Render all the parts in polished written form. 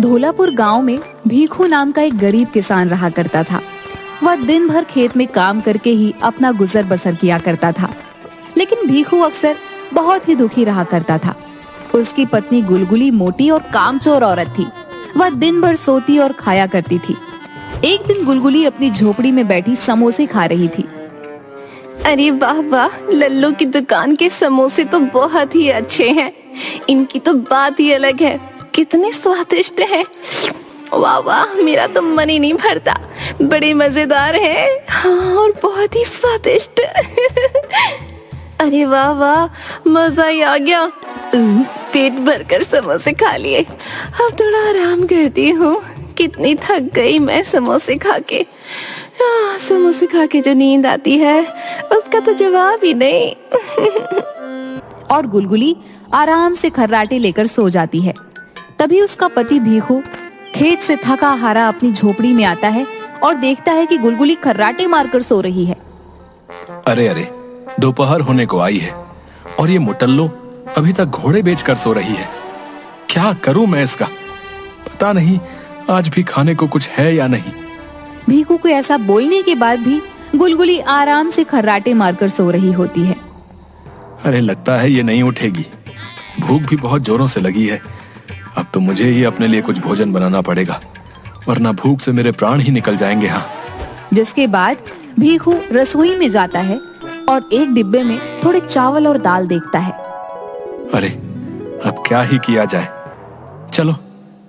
धोलापुर गांव में भीखू नाम का एक गरीब किसान रहा करता था। वह दिन भर खेत में काम करके ही अपना गुजर बसर किया करता था। लेकिन भीखू अक्सर बहुत ही दुखी रहा करता था। उसकी पत्नी गुलगुली मोटी और कामचोर औरत थी। वह दिन भर सोती और खाया करती थी। एक दिन गुलगुली अपनी झोपड़ी में बैठी समोसे खा रही थी। अरे वाह वाह, लल्लू की दुकान के समोसे तो बहुत ही अच्छे हैं। इनकी तो बात ही अलग है, कितने स्वादिष्ट हैं। वाह वाह, मेरा तो मन ही नहीं भरता। बड़े मजेदार हैं, हाँ, और बहुत ही स्वादिष्ट। अरे वाह वाह, मजा ही आ गया। पेट भरकर समोसे खा लिए। अब थोड़ा आराम करती हूँ। कितनी थक गई मैं समोसे खा के। समोसे खा के जो नींद आती है उसका तो जवाब ही नहीं। और गुलगुली आराम से खर्राटे लेकर सो जाती है। तभी उसका पति भीखू खेत से थका हारा अपनी झोपड़ी में आता है और देखता है कि गुलगुली खर्राटे मारकर सो रही है। अरे अरे, दोपहर होने को आई है और ये मुटल्लो अभी तक घोड़े बेचकर सो रही है। क्या करूं मैं इसका? पता नहीं आज भी खाने को कुछ है या नहीं। भीखू को ऐसा बोलने के बाद भी गुलगुली आराम से खर्राटे मारकर सो रही होती है। अरे लगता है ये नहीं उठेगी। भूख भी बहुत जोरों से लगी है। अब तो मुझे ही अपने लिए कुछ भोजन बनाना पड़ेगा, वरना भूख से मेरे प्राण ही निकल जाएंगे। हाँ। जिसके बाद भीखू रसोई में जाता है और एक डिब्बे में थोड़े चावल और दाल देखता है। अरे अब क्या ही किया जाए, चलो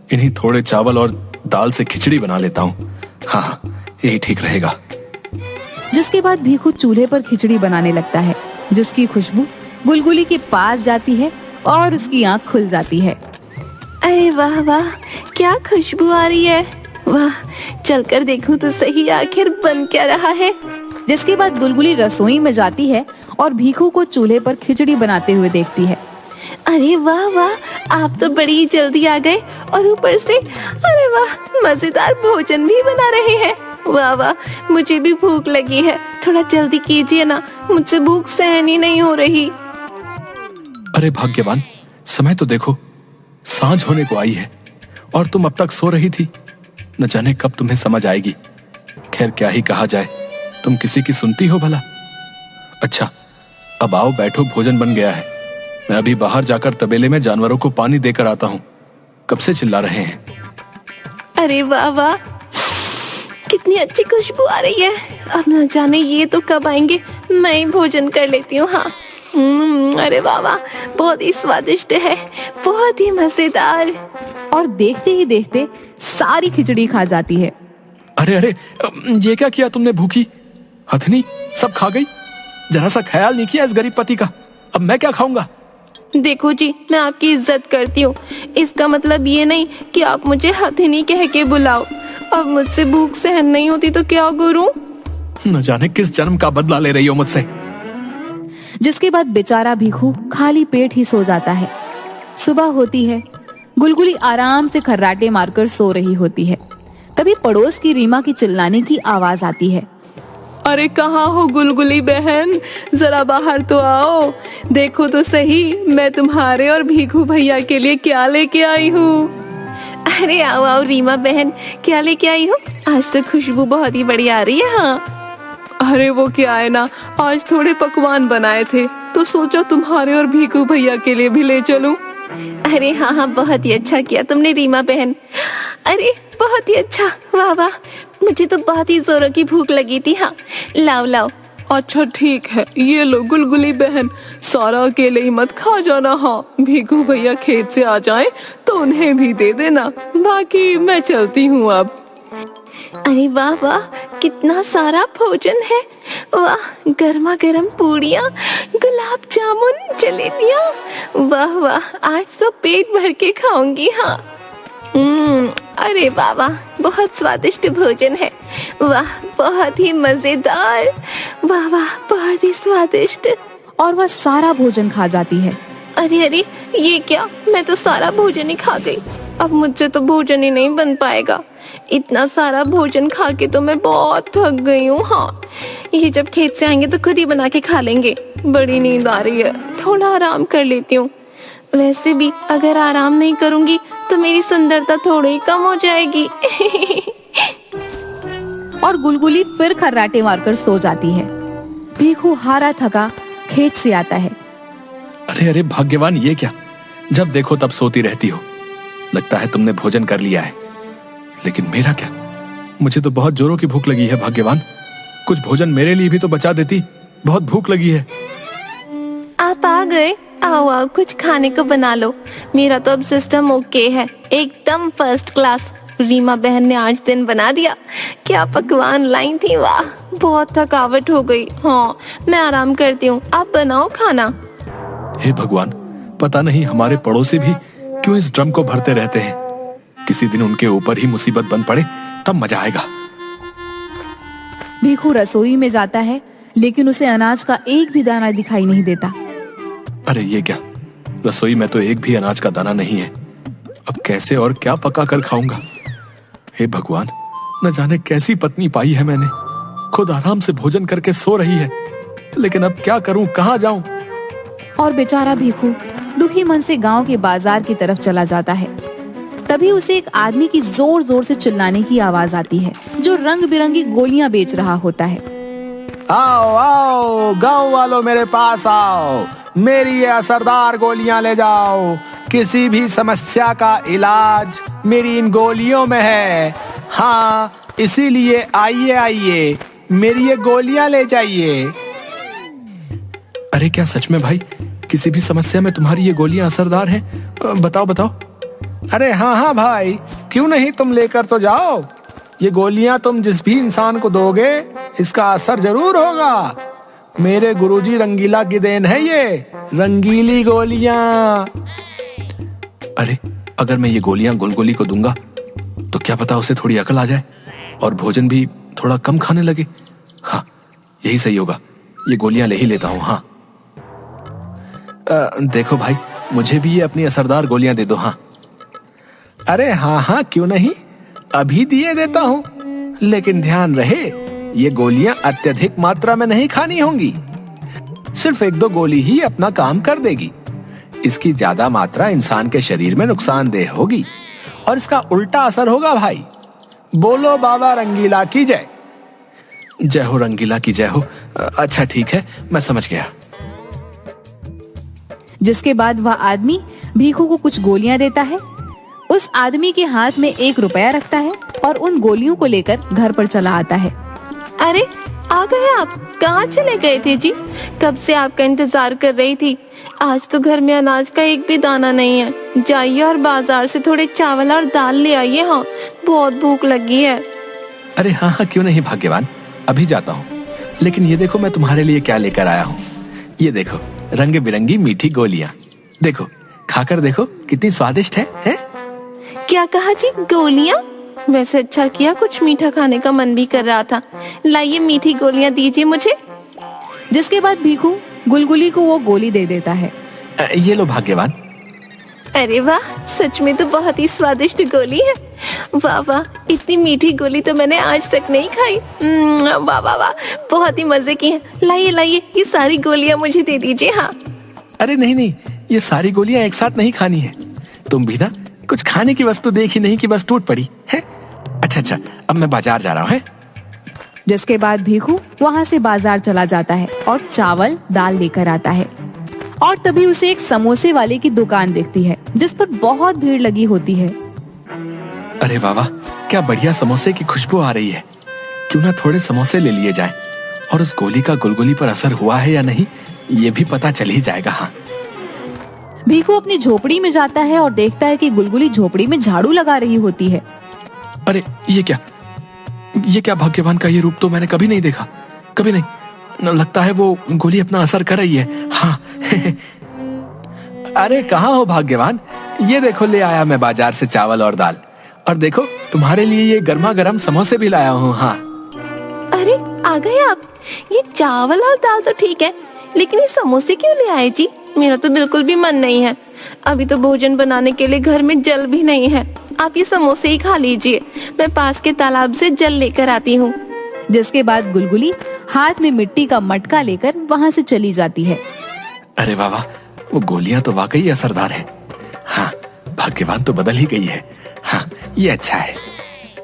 इन्हीं थोड़े चावल और दाल से खिचड़ी बना लेता हूँ। हाँ, यही ठीक रहेगा। जिसके बाद भीखू चूल्हे पर खिचड़ी बनाने लगता है, जिसकी खुशबू गुलगुली के पास जाती है और उसकी आंख खुल जाती है। अरे वाह वाह, क्या खुशबू आ रही है। वाह, चलकर देखूं तो सही आखिर बन क्या रहा है। जिसके बाद गुलगुली रसोई में जाती है और भीखू को चूल्हे पर खिचड़ी बनाते हुए देखती है। अरे वाह वाह, आप तो बड़ी ही जल्दी आ गए और ऊपर से अरे वाह, मजेदार भोजन भी बना रहे हैं। वाह वाह, मुझे भी भूख लगी है, थोड़ा जल्दी कीजिए ना, मुझसे भूख सहन ही नहीं हो रही। अरे भाग्यवान, समय तो देखो, सांझ होने को आई है और तुम अब तक सो रही थी। न जाने कब तुम्हें समझ आएगी। खैर क्या ही कहा जाए, तुम किसी की सुनती हो भला। अच्छा, अब आओ बैठो, भोजन बन गया है। मैं अभी बाहर जाकर तबेले में जानवरों को पानी देकर आता हूँ। कब से चिल्ला रहे हैं। अरे वाह वाह, कितनी अच्छी खुशबू आ रही है। अब न जाने ये तो कब आएंगे, मैं ही भोजन कर लेती हूँ। हाँ, अरे वाह वाह, बहुत ही स्वादिष्ट है, बहुत ही मजेदार। और देखते ही देखते सारी खिचड़ी खा जाती है। अरे अरे, ये क्या किया तुमने भूखी? हथनी सब खा गई। जरा सा ख्याल नहीं किया इस गरीब पति का। अब मैं क्या खाऊंगा? देखो जी, मैं आपकी इज्जत करती हूँ, इसका मतलब ये नहीं कि आप मुझे हथिनी कह के बुलाओ। अब मुझसे भूख सहन नहीं होती तो क्या करूं? न जाने किस जन्म का बदला ले रही हो मुझसे। जिसके बाद बेचारा भीखू खाली पेट ही सो जाता है। सुबह होती है, गुलगुली आराम से खर्राटे मारकर सो रही होती है। तभी पड़ोस की रीमा की चिल्लाने की आवाज आती है। अरे कहाँ हो गुलगुली बहन, जरा बाहर तो आओ। देखो तो सही, मैं तुम्हारे और भीखू भैया के लिए क्या लेके आई हूँ। अरे आओ आओ रीमा बहन, क्या लेके आई हो? आज तो खुशबू बहुत ही बढ़िया आ रही है। हाँ, अरे वो क्या है ना, आज थोड़े पकवान बनाए थे तो सोचा तुम्हारे और भीखू भैया के लिए भी ले चलूं। अरे हाँ हाँ, बहुत ही अच्छा किया तुमने रीमा बहन। अरे बहुत ही अच्छा, वाह वाह, मुझे तो बहुत ही जोरों की भूख लगी थी। हाँ, लाओ लाओ। अच्छा ठीक है, ये लो गुलगुली बहन, सारा अकेले ही मत खा जाना। हाँ, भीखू भैया खेत से आ जाएं तो उन्हें भी दे देना, बाकी मैं चलती हूँ अब। अरे वाह वाह, कितना सारा भोजन है। वाह, गर्मा गर्म पूड़ियाँ, गुलाब जामुन, जलेबियाँ। वाह वाह, आज तो पेट भर के खाऊंगी। हाँ, अरे वाह वाह, बहुत स्वादिष्ट भोजन है। वाह, बहुत ही मजेदार। वाह वाह, बहुत ही स्वादिष्ट। और वह सारा भोजन खा जाती है। अरे अरे, ये क्या, मैं तो सारा भोजन ही खा गई। अब मुझसे तो भोजन ही नहीं बन पाएगा। इतना सारा भोजन खा के तो मैं बहुत थक गई हूँ। हाँ, ये जब खेत से आएंगे तो खुद ही बना के खा लेंगे। बड़ी नींद आ रही है, थोड़ा आराम कर लेती हूँ। वैसे भी अगर आराम नहीं करूंगी तो मेरी सुंदरता थोड़ी कम हो जाएगी। और गुलगुली फिर खर्राटे मारकर सो जाती है। भीखू हारा थका खेत से आता है। अरे अरे भाग्यवान, ये क्या, जब देखो तब सोती रहती हो। लगता है तुमने भोजन कर लिया है, लेकिन मेरा क्या? मुझे तो बहुत जोरों की भूख लगी है भाग्यवान। कुछ भोजन मेरे लिए भी तो बचा देती, बहुत भूख लगी है। आप आ गए, आओ आओ कुछ खाने को बना लो। मेरा तो अब सिस्टम ओके है, एकदम फर्स्ट क्लास। रीमा बहन ने आज दिन बना दिया। क्या पकवान लाई थी, वाह! बहुत थकावट हो गई। हाँ, मैं आराम करती हूँ, आप बनाओ खाना। हे भगवान, पता नहीं हमारे पड़ोसी भी क्यों इस ड्रम को भरते रहते हैं। किसी दिन उनके ऊपर ही मुसीबत बन पड़े तब मजा आएगा। भीखू रसोई में जाता है, लेकिन उसे अनाज का एक भी दाना दिखाई नहीं देता। अरे ये क्या, रसोई में तो एक भी अनाज का दाना नहीं है। अब कैसे और क्या पका कर खाऊंगा? हे भगवान, न जाने कैसी पत्नी पाई है मैंने। खुद आराम से भोजन करके सो रही है, लेकिन अब क्या करूं, कहां जाऊं? और बेचारा भीखू दुखी मन से गांव के बाजार की तरफ चला जाता है। तभी उसे एक आदमी की जोर जोर से चिल्लाने की आवाज आती है, जो रंग बिरंगी गोलियां बेच रहा होता है। आओ आओ गांव वालों, मेरे पास आओ, मेरी ये असरदार गोलियां ले जाओ। किसी भी समस्या का इलाज मेरी इन गोलियों में है। हाँ, इसीलिए आइए आइए, मेरी ये गोलियां ले जाइए। अरे क्या सच में भाई, किसी भी समस्या में तुम्हारी ये गोलियां असरदार हैं? बताओ बताओ। अरे हाँ हाँ भाई, क्यों नहीं, तुम लेकर तो जाओ। ये गोलियां तुम जिस भी इंसान को दोगे, इसका असर जरूर होगा। मेरे गुरुजी रंगीला की देन है ये रंगीली गोलियां। अरे अगर मैं ये गोलियां गुलगुली को दूंगा तो क्या पता उसे थोड़ी अकल आ जाए और भोजन भी थोड़ा कम खाने लगे। हाँ, यही सही होगा, ये गोलियां ले ही लेता हूँ। हाँ देखो भाई, मुझे भी ये अपनी असरदार गोलियां दे दो। हाँ अरे हाँ हाँ, क्यों नहीं, अभी दिए देता हूँ। लेकिन ध्यान रहे, ये गोलियां अत्यधिक मात्रा में नहीं खानी होंगी। सिर्फ 1-2 गोली ही अपना काम कर देगी। इसकी ज्यादा मात्रा इंसान के शरीर में नुकसानदेह होगी और इसका उल्टा असर होगा भाई। बोलो बाबा रंगीला की जय। जय हो रंगीला की जय हो। अच्छा ठीक है, मैं समझ गया। जिसके बाद वह आदमी भीखू को कुछ गोलियां देता है। उस आदमी के हाथ में 1 रुपया रखता है और उन गोलियों को लेकर घर पर चला आता है। अरे आ गए आप, कहाँ चले गए थे जी? कब से आपका इंतजार कर रही थी। आज तो घर में अनाज का एक भी दाना नहीं है। जाइए और बाजार से थोड़े चावल और दाल ले आइए। हाँ, बहुत भूख लगी है। अरे हाँ हाँ, क्यों नहीं भाग्यवान, अभी जाता हूँ। लेकिन ये देखो मैं तुम्हारे लिए क्या लेकर आया हूँ। ये देखो, रंग बिरंगी मीठी गोलियां। देखो, खाकर देखो कितनी स्वादिष्ट है? क्या कहा जी, गोलियां? वैसे अच्छा किया, कुछ मीठा खाने का मन भी कर रहा था। लाइए मीठी गोलियां दीजिए मुझे। जिसके बाद भीखू गुलगुली को वो गोली दे देता है। ये लो भाग्यवान। अरे वाह, सच में तो बहुत ही स्वादिष्ट गोली है। वाह वाह, इतनी मीठी गोली तो मैंने आज तक नहीं खाई। वाह वाह वाह, बहुत ही मजे की है। लाइए लाइए, ये सारी गोलियां मुझे दे दीजिए। हाँ अरे नहीं नहीं, ये सारी गोलियां एक साथ नहीं खानी है। तुम भी ना कुछ खाने की वस्तु देखी नहीं कि बस टूट पड़ी है। अच्छा, अब मैं बाजार जा रहा हूँ। जिसके बाद भीखू वहाँ से बाजार चला जाता है और चावल दाल लेकर आता है। और तभी उसे एक समोसे वाले की दुकान दिखती है, जिस पर बहुत भीड़ लगी होती है। अरे वाह, क्या बढ़िया समोसे की खुशबू आ रही है। क्यों ना थोड़े समोसे ले लिए जाएं और उस गोली का गुलगुली पर असर हुआ है या नहीं, ये भी पता चल ही जाएगा। हाँ, भीखू अपनी झोपड़ी में जाता है और देखता है कि गुलगुली झोपड़ी में झाड़ू लगा रही होती है। अरे ये क्या भाग्यवान का ये रूप तो मैंने कभी नहीं देखा, कभी नहीं। लगता है वो गोली अपना असर कर रही है। हाँ अरे कहाँ हो भाग्यवान, ये देखो ले आया मैं बाजार से चावल और दाल। और देखो तुम्हारे लिए ये गर्मा गर्म समोसे भी लाया हूँ। हाँ अरे आ गए आप। ये चावल और दाल तो ठीक है, लेकिन ये समोसे क्यों ले आए जी? मेरा तो बिल्कुल भी मन नहीं है। अभी तो भोजन बनाने के लिए घर में जल भी नहीं है। आप ये समोसे ही खा लीजिए, मैं पास के तालाब से जल लेकर आती हूँ। जिसके बाद गुलगुली हाथ में मिट्टी का मटका लेकर वहाँ से चली जाती है। अरे वाह, वो गोलियां तो वाकई असरदार है। हाँ, भाग्यवान तो बदल ही गई है। हाँ, ये अच्छा है।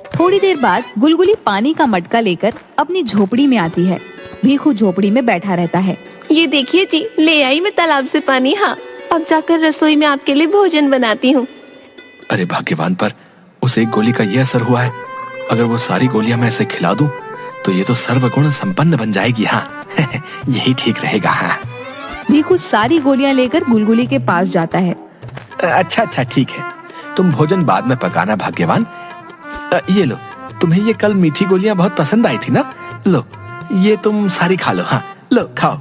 थोड़ी देर बाद गुलगुली पानी का मटका लेकर अपनी झोपड़ी में आती है। भीखू झोपड़ी में बैठा रहता है। ये देखिए जी, ले आई मैं तालाब से पानी। हाँ, अब जाकर रसोई में आपके लिए भोजन बनाती हूँ। अरे भाग्यवान पर उस एक गोली का ये असर हुआ है। अगर वो सारी गोलियां मैं इसे खिला दूं तो ये तो सर्वगुण संपन्न बन जाएगी। हाँ यही ठीक रहेगा। हाँ, भीखू सारी गोलियां लेकर गुलगुली के पास जाता है। अच्छा ठीक है, तुम भोजन बाद में पकाना भाग्यवान। ये लो, तुम्हें ये कल मीठी गोलियां बहुत पसंद आई थी ना, लो ये तुम सारी खा लो। हाँ लो खाओ।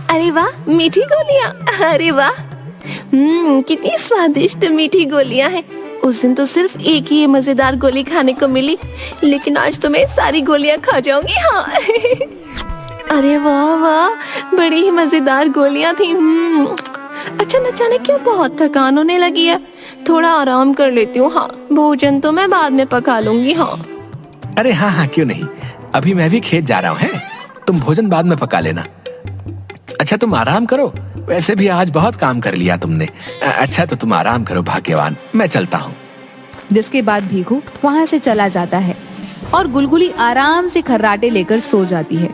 अरे वाह, मीठी गोलियां। अरे वाह, कितनी स्वादिष्ट मीठी गोलियां हैं। उस दिन तो सिर्फ एक ही मजेदार गोली खाने को मिली, लेकिन आज तो मैं सारी गोलियां खा जाऊंगी। हाँ अरे वाह वाह, बड़ी ही मजेदार गोलियां थी। अच्छा, न जाने क्यों बहुत थकान होने लगी है। थोड़ा आराम कर लेती हूँ। हाँ, भोजन तो मैं बाद में पका लूंगी। हाँ अरे हाँ क्यों नहीं, अभी मैं भी खेत जा रहा हूँ। है, तुम भोजन बाद में पका लेना। अच्छा तुम आराम करो, वैसे भी आज बहुत काम कर लिया तुमने। अच्छा तो तुम आराम करो भाग्यवान, मैं चलता हूँ। जिसके बाद भीखू वहाँ से चला जाता है और गुलगुली आराम से खर्राटे लेकर सो जाती है।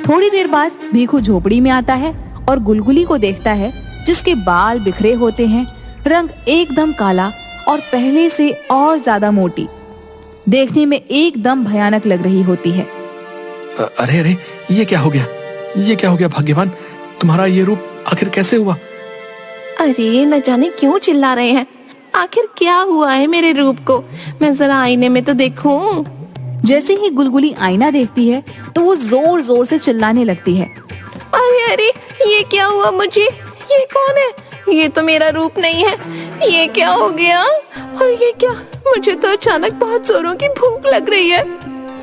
थोड़ी देर बाद भीखू झोपड़ी में आता है और गुलगुली को देखता है, जिसके बाल बिखरे होते हैं, रंग एकदम काला और पहले से और ज्यादा मोटी, देखने में एकदम भयानक लग रही होती है। अरे ये क्या हो गया, ये क्या हो गया भाग्यवान, तुम्हारा ये रूप आखिर कैसे हुआ? अरे न जाने क्यों चिल्ला रहे हैं, आखिर क्या हुआ है मेरे रूप को? मैं जरा आईने में तो देखूं। जैसे ही गुलगुली आईना देखती है तो वो जोर जोर से चिल्लाने लगती है। अरे ये क्या हुआ मुझे? ये कौन है? ये तो मेरा रूप नहीं है। ये क्या हो गया? और ये क्या? मुझे तो अचानक बहुत जोरों की भूख लग रही है।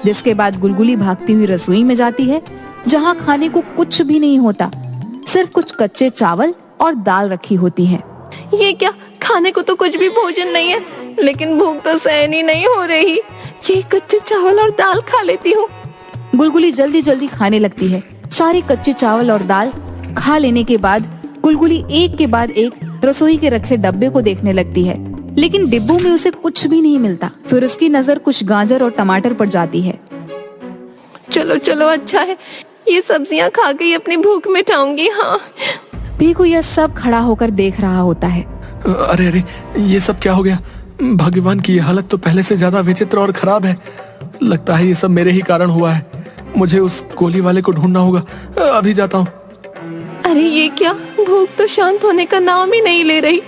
जिसके बाद गुलगुली भागती हुई रसोई में जाती है, जहाँ खाने को कुछ भी नहीं होता, सिर्फ कुछ कच्चे चावल और दाल रखी होती है। ये क्या? खाने को तो कुछ भी भोजन नहीं है, लेकिन भूख तो सहन ही नहीं हो रही। ये कच्चे चावल और दाल खा लेती हूँ। गुलगुली जल्दी जल्दी खाने लगती है। सारे कच्चे चावल और दाल खा लेने के बाद गुलगुली एक के बाद एक रसोई के रखे डब्बे को देखने लगती है, लेकिन डिब्बों में उसे कुछ भी नहीं मिलता। फिर उसकी नजर कुछ गाजर और टमाटर पर जाती है। चलो चलो, अच्छा है, ये सब्जियां खा के अपनी भूख मिटाऊंगी। हाँ। भीखू यह सब खड़ा होकर देख रहा होता है। अरे ये सब क्या हो गया? भगवान की ये हालत तो पहले से ज्यादा विचित्र और खराब है। लगता है ये सब मेरे ही कारण हुआ है। मुझे उस गोली वाले को ढूंढना होगा, अभी जाता हूँ। अरे ये क्या? भूख तो शांत होने का नाम ही नहीं ले रही।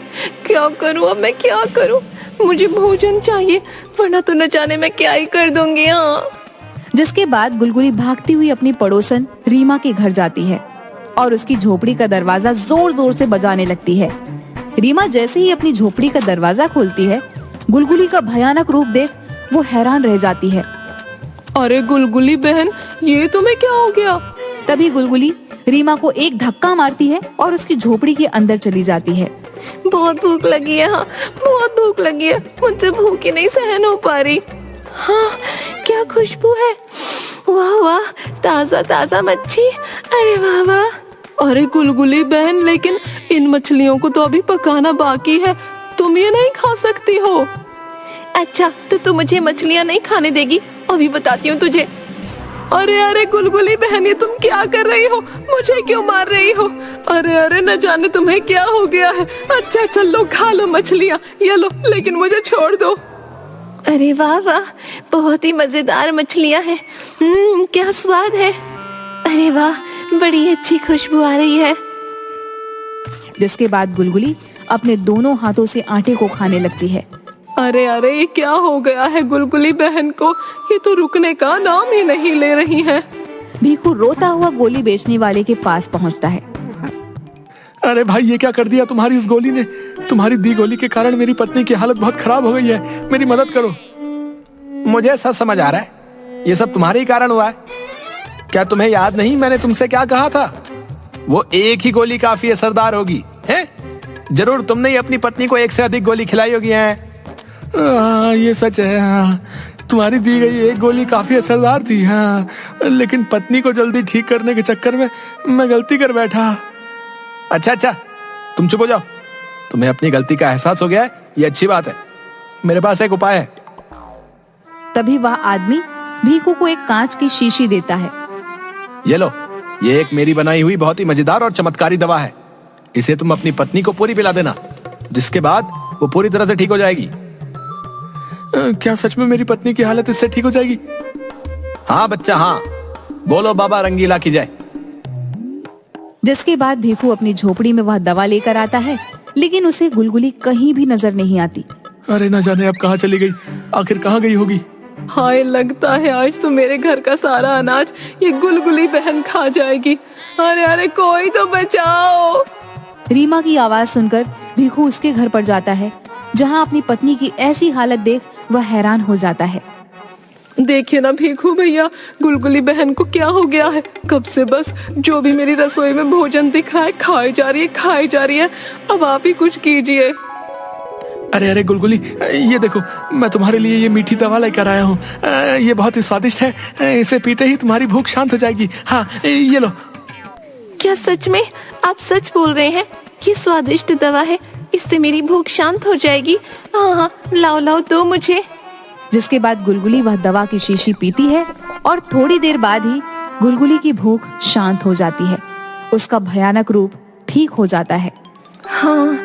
क्या करूँ अब मैं, क्या करूँ? मुझे भोजन चाहिए, वरना तो न जाने मैं क्या ही कर दूंगी। हाँ। जिसके बाद गुलगुली भागती हुई अपनी पड़ोसन रीमा के घर जाती है और उसकी झोपड़ी का दरवाजा जोर जोर से बजाने लगती है। रीमा जैसे ही अपनी झोपड़ी का दरवाजा खोलती है, गुलगुली का भयानक रूप देख वो हैरान रह जाती है। अरे गुलगुली बहन, ये तुम्हें क्या हो गया? तभी गुलगुली रीमा को एक धक्का मारती है और उसकी झोपड़ी के अंदर चली जाती है। बहुत भूख लगी है। हाँ, बहुत भूख लगी है, मुझसे भूख ही नहीं सहन हो पा रही। हाँ, क्या खुशबू है! वाह वाह, ताजा ताजा मच्छी। अरे वाह वाह। अरे गुलगुली बहन, लेकिन इन मछलियों को तो अभी पकाना बाकी है, तुम ये नहीं खा सकती हो। अच्छा, तो तू मुझे मछलियाँ नहीं खाने देगी? अभी बताती हूँ तुझे। अरे गुलगुली बहन, ये तुम क्या कर रही हो? मुझे क्यों मार रही हो? अरे न जाने तुम्हें क्या हो गया है। अच्छा चलो, खा लो मछलियाँ, ये लो, लेकिन मुझे छोड़ दो। अरे वाह वाह, बहुत ही मजेदार मछलियाँ हैं। क्या स्वाद है। अरे वाह, बड़ी अच्छी खुशबू आ रही है। जिसके बाद गुलगुली अपने दोनों हाथों से आटे को खाने लगती है। अरे ये क्या हो गया है गुलगुली बहन को? ये तो रुकने का नाम ही नहीं ले रही है। भीखू रोता हुआ गोली बेचने वाले के पास पहुंचता है। अरे भाई, ये क्या कर दिया तुम्हारी उस गोली ने? तुम्हारी दी गोली के कारण मेरी पत्नी की हालत बहुत खराब हो गई है, मेरी मदद करो। मुझे सब समझ आ रहा है, ये सब तुम्हारे ही कारण हुआ है। क्या तुम्हें याद नहीं मैंने तुमसे क्या कहा था? वो एक ही गोली काफी असरदार होगी, है? जरूर तुमने ही अपनी पत्नी को एक से अधिक गोली खिलाई होगी। है ये सच है। हाँ, तुम्हारी दी गई एक गोली काफी असरदार थी। हाँ, लेकिन पत्नी को जल्दी ठीक करने के चक्कर में मैं गलती कर बैठा। अच्छा तुम चुप हो जाओ, तुम्हें अपनी गलती का एहसास हो गया है, ये अच्छी बात है। मेरे पास एक उपाय है। तभी वह आदमी भीखू को एक कांच की शीशी देता है। ये लो, ये एक मेरी बनाई हुई बहुत ही मजेदार और चमत्कारी दवा है। इसे तुम अपनी पत्नी को पूरी पिला देना, जिसके बाद वो पूरी तरह से ठीक हो जाएगी। क्या सच में मेरी पत्नी की हालत इससे ठीक हो जाएगी? हाँ बच्चा, हाँ। बोलो बाबा रंगीला की जय। जिसके बाद भीखू अपनी झोपड़ी में वह दवा लेकर आता है, लेकिन उसे गुलगुली कहीं भी नजर नहीं आती। अरे न जाने अब कहाँ चली गई, आखिर कहाँ गई होगी। हाय, लगता है आज तो मेरे घर का सारा अनाज ये गुलगुली बहन खा जाएगी। अरे अरे, कोई तो बचाओ। रीमा की आवाज सुनकर भीखू उसके घर पर जाता है, जहाँ अपनी पत्नी की ऐसी हालत देख वह हैरान हो जाता है। देखिए ना भीखू भैया, गुलगुली बहन को क्या हो गया है। कब से बस जो भी मेरी रसोई में भोजन दिख रहा है खाई जा रही है, खाई जा रही है। अब आप ही कुछ कीजिए। अरे अरे गुलगुली, ये देखो, मैं तुम्हारे लिए ये मीठी दवा लेकर आया हूँ। ये बहुत ही स्वादिष्ट है, इसे पीते ही तुम्हारी भूख शांत हो जाएगी। हाँ, ये लो। क्या सच में आप सच बोल रहे हैं? ये स्वादिष्ट दवा है, इससे मेरी भूख शांत हो जाएगी। हाँ हाँ, लाओ लाओ दो मुझे। जिसके बाद गुलगुली वह दवा की शीशी पीती है और थोड़ी देर बाद ही गुलगुली की भूख शांत हो जाती है। उसका भयानक रूप ठीक हो जाता है। हाँ,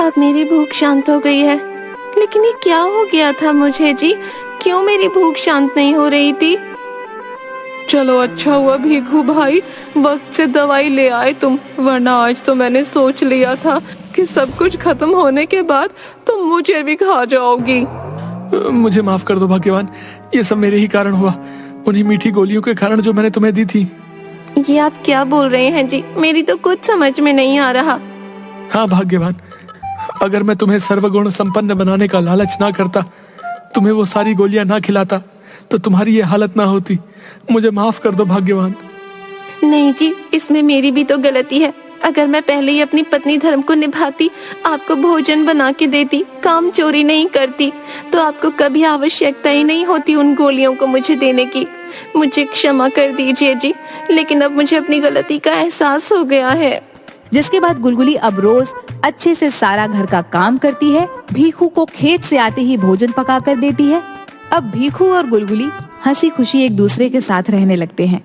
अब मेरी भूख शांत हो गई है। लेकिन ये क्या हो गया था मुझे जी? क्यों मेरी भूख शांत नहीं हो रही थी? चलो अच्छा हुआ भीखू भाई, वक्त से दवाई ले आए तुम, वरना आज तो मैंने सोच लिया था कि सब कुछ खत्म होने के बाद तुम मुझे भी खा जाओगी। मुझे माफ कर दो भाग्यवान, ये सब मेरे ही कारण हुआ, उन्हीं मीठी गोलियों के कारण जो मैंने तुम्हें दी थी। ये आप क्या बोल रहे हैं जी? मेरी तो कुछ समझ में नहीं आ रहा। हाँ भाग्यवान, अगर मैं तुम्हें सर्वगुण संपन्न बनाने का लालच ना करता, तुम्हें वो सारी गोलियां ना खिलाता, तो तुम्हारी ये हालत ना होती। मुझे माफ कर दो भाग्यवान। नहीं जी, इसमें मेरी भी तो गलती है। अगर मैं पहले ही अपनी पत्नी धर्म को निभाती, आपको भोजन बना के देती, काम चोरी नहीं करती, तो आपको कभी आवश्यकता ही नहीं होती उन गोलियों को मुझे देने की। मुझे क्षमा कर दीजिए जी, लेकिन अब मुझे अपनी गलती का एहसास हो गया है। जिसके बाद गुलगुली अब रोज अच्छे से सारा घर का काम करती है, भीखू को खेत से आते ही भोजन पका कर देती है। अब भीखू और गुलगुली हंसी खुशी एक दूसरे के साथ रहने लगते हैं।